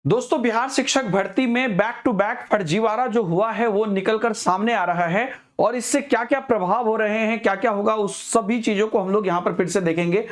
दोस्तों, बिहार शिक्षक भर्ती में बैक टू बैक फर्जीवाड़ा जो हुआ है वो निकलकर सामने आ रहा है और इससे क्या क्या प्रभाव हो रहे हैं, क्या क्या होगा, उस सभी चीजों को हम लोग यहां पर फिर से देखेंगे।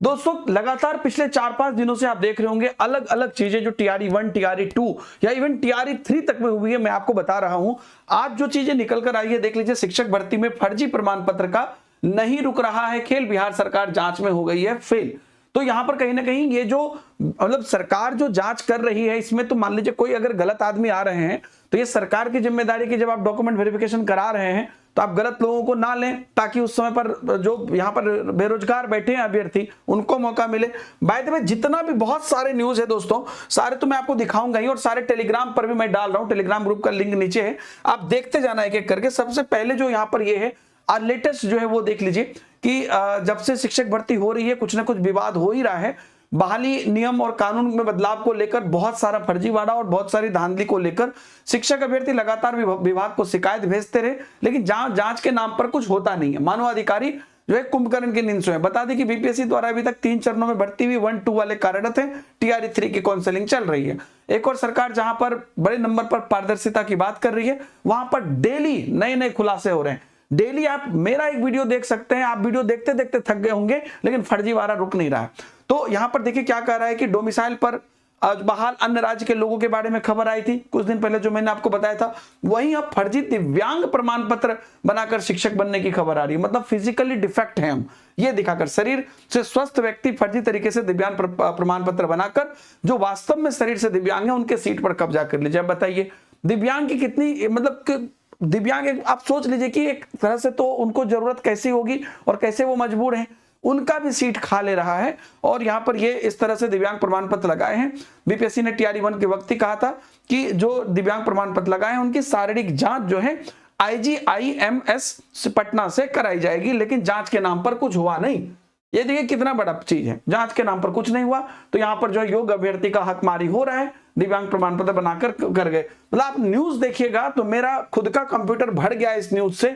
दोस्तों, लगातार पिछले 4-5 दिनों से आप देख रहे होंगे अलग अलग चीजें जो टीआरई 1, टीआरई 2 या इवन टीआरई 3 तक में हुई है, मैं आपको बता रहा हूं। आज जो चीजें निकल कर आई है, देख लीजिए, शिक्षक भर्ती में फर्जी प्रमाण पत्र का नहीं रुक रहा है खेल, बिहार सरकार जांच में हो गई है फेल। तो यहां पर कहीं ना कहीं ये जो मतलब सरकार जो जांच कर रही है, इसमें तो मान लीजिए कोई अगर गलत आदमी आ रहे हैं तो ये सरकार की जिम्मेदारी कि जब आप डॉक्यूमेंट वेरिफिकेशन करा रहे हैं तो आप गलत लोगों को ना लें, ताकि उस समय पर जो यहां पर बेरोजगार बैठे हैं अभ्यर्थी उनको मौका मिले। बाय द वे, जितना भी बहुत सारे न्यूज है दोस्तों, सारे तो मैं आपको दिखाऊंगा ही और सारे टेलीग्राम पर भी मैं डाल रहा हूं। टेलीग्राम ग्रुप का लिंक नीचे है, आप देखते जाना एक एक करके। सबसे पहले जो यहां पर ये है लेटेस्ट जो है वो देख लीजिए कि जब से शिक्षक भर्ती हो रही है कुछ ना कुछ विवाद हो ही रहा है। बहाली नियम और कानून में बदलाव को लेकर बहुत सारा फर्जीवाड़ा और बहुत सारी धांधली को लेकर शिक्षक अभ्यर्थी लगातार विभाग को शिकायत भेजते रहे, लेकिन जांच के नाम पर कुछ होता नहीं है। मानव अधिकारी जो है कुंभकर्ण की नींद सोए। बता दें कि बीपीएससी द्वारा अभी तक 3 चरणों में भर्ती हुई 1-2 वाले कार्यरत हैं, टीआरई 3 की काउंसलिंग चल रही है। एक और सरकार जहां पर बड़े नंबर पर पारदर्शिता की बात कर रही है, वहां पर डेली नए नए खुलासे हो रहे हैं। डेली आप मेरा एक वीडियो देख सकते हैं, आप वीडियो देखते देखते थक गए होंगे, लेकिन फर्जीवाड़ा रुक नहीं रहा है। तो यहां पर देखिए क्या कह रहा है कि डोमिसाइल पर बहाल अन्य राज्य के लोगों के बारे में खबर आई थी कुछ दिन पहले, जो मैंने आपको बताया था। वहीं अब फर्जी दिव्यांग प्रमाण पत्र बनाकर शिक्षक बनने की खबर आ रही है। मतलब फिजिकली डिफेक्ट है हम, ये दिखाकर शरीर से स्वस्थ व्यक्ति फर्जी तरीके से दिव्यांग प्रमाण पत्र बनाकर जो वास्तव में शरीर से दिव्यांग है उनके सीट पर कब्जा कर लीजिए। अब बताइए दिव्यांग की कितनी मतलब दिव्यांग, आप सोच लीजिए कि एक तरह से तो उनको जरूरत कैसी होगी और कैसे वो मजबूर हैं, उनका भी सीट खा ले रहा है। और यहां पर ये इस तरह से दिव्यांग प्रमाण पत्र लगाए हैं। बीपीएससी ने टीआरई 1 के वक्त ही कहा था कि जो दिव्यांग प्रमाण पत्र लगाए हैं उनकी शारीरिक जांच जो है आईजीआईएमएस पटना से कराई जाएगी, लेकिन जांच के नाम पर कुछ हुआ नहीं। ये देखिए कितना बड़ा चीज है, जांच के नाम पर कुछ नहीं हुआ। तो यहां पर जो योग्य अभ्यर्थी का हकमारी हो रहा है, दिव्यांग प्रमाण पत्र बनाकर कर गए। मतलब आप न्यूज देखिएगा तो मेरा खुद का कंप्यूटर भर गया इस न्यूज से।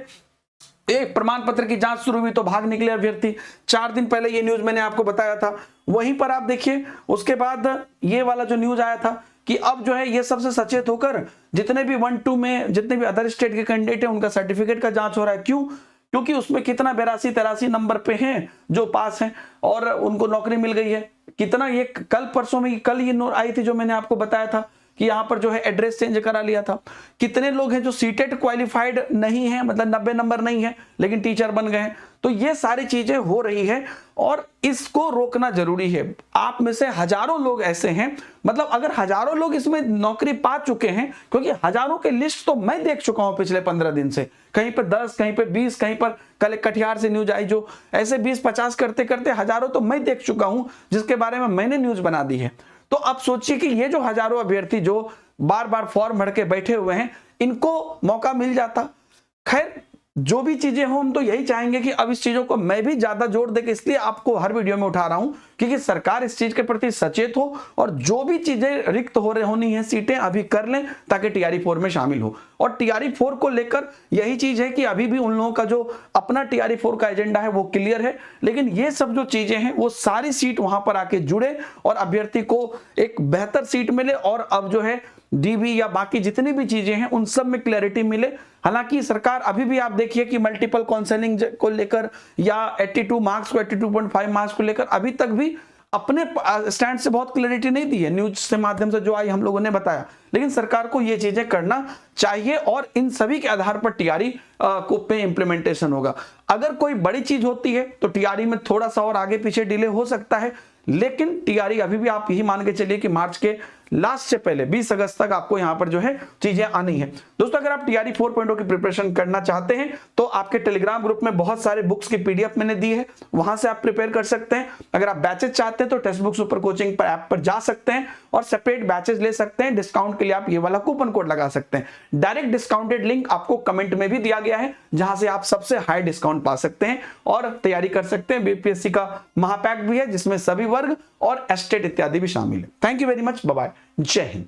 एक प्रमाण पत्र की जांच शुरू हुई तो भाग निकले अभ्यर्थी। 4 दिन पहले ये न्यूज मैंने आपको बताया था। वहीं पर आप देखिए उसके बाद ये वाला जो न्यूज आया था कि अब जो है ये सबसे सचेत होकर जितने भी 1-2 में जितने भी अदर स्टेट के कैंडिडेट हैं उनका सर्टिफिकेट का जांच हो रहा है। क्यों? क्योंकि उसमें कितना 82-83 नंबर पे हैं जो पास हैं और उनको नौकरी मिल गई है। कितना ये कल परसों में कल ये आई थी जो मैंने आपको बताया था कि यहां पर जो है एड्रेस चेंज करा लिया था। कितने लोग हैं जो सीटेट क्वालिफाइड नहीं है, मतलब 90 नंबर नहीं है लेकिन टीचर बन गए हैं। तो ये सारी चीजें हो रही है और इसको रोकना जरूरी है। आप में से हजारों लोग ऐसे हैं, मतलब अगर हजारों लोग इसमें नौकरी पा चुके हैं, क्योंकि हजारों के लिस्ट तो मैं देख चुका हूं पिछले 15 दिन से, कहीं पर 10, कहीं पर 20, कहीं पर कल कटिहार से न्यूज आई जो ऐसे 20-50 करते करते हजारों तो मैं देख चुका हूं जिसके बारे में मैंने न्यूज बना दी है। तो अब सोचिए कि ये जो हजारों अभ्यर्थी जो बार बार फॉर्म भर के बैठे हुए हैं, इनको मौका मिल जाता। खैर, जो भी चीजें हो हम तो यही चाहेंगे कि अब इस चीजों को मैं भी ज्यादा जोर देकर इसलिए आपको हर वीडियो में उठा रहा हूं क्योंकि सरकार इस चीज के प्रति सचेत हो और जो भी चीजें रिक्त होनी है सीटें अभी कर लें ताकि टीआरई 4 में शामिल हो। और टीआरई 4 को लेकर यही चीज है कि अभी भी उन लोगों का जो अपना टीआरई 4 का एजेंडा है वो क्लियर है, लेकिन ये सब जो चीजें हैं वो सारी सीट वहां पर आके जुड़े और अभ्यर्थी को एक बेहतर सीट मिले और अब जो है डीबी या बाकी जितनी भी चीजें हैं उन सब में क्लैरिटी मिले। हालांकि सरकार अभी भी आप देखिए कि मल्टीपल काउंसलिंग को लेकर या 82 मार्क्स को 82.5 मार्क्स को लेकर अभी तक भी अपने स्टैंड से बहुत क्लैरिटी नहीं दी है। न्यूज के माध्यम से जो आई हम लोगों ने बताया, लेकिन सरकार को ये चीजें करना चाहिए और इन सभी के आधार पर टीआरई को पे इंप्लीमेंटेशन होगा। अगर कोई बड़ी चीज होती है तो टीआरई में थोड़ा सा और आगे पीछे डिले हो सकता है, लेकिन टीआरई अभी भी आप यही मान के चलिए कि मार्च के लास्ट से पहले 20 अगस्त तक आपको यहां पर जो है चीजें आनी है। दोस्तों, अगर आप टीआरई 4.0 की प्रिपरेशन करना चाहते हैं तो आपके टेलीग्राम ग्रुप में बहुत सारे बुक्स की पीडीएफ मैंने दी है, वहां से आप प्रिपेयर कर सकते हैं। अगर आप बैचेस चाहते हैं तो टेक्स्ट बुक सुपर कोचिंग पर ऐप पर जा सकते हैं और सेपरेट बैचेस ले सकते हैं। डिस्काउंट के लिए आप ये वाला कूपन कोड लगा सकते हैं। डायरेक्ट डिस्काउंटेड लिंक आपको कमेंट में भी दिया गया है जहां से आप सबसे हाई डिस्काउंट पा सकते हैं और तैयारी कर सकते हैं। बीपीएससी का महापैक भी है जिसमें सभी वर्ग और एस्टेट इत्यादि भी शामिल है। Thank you very much, bye bye, जय हिंद।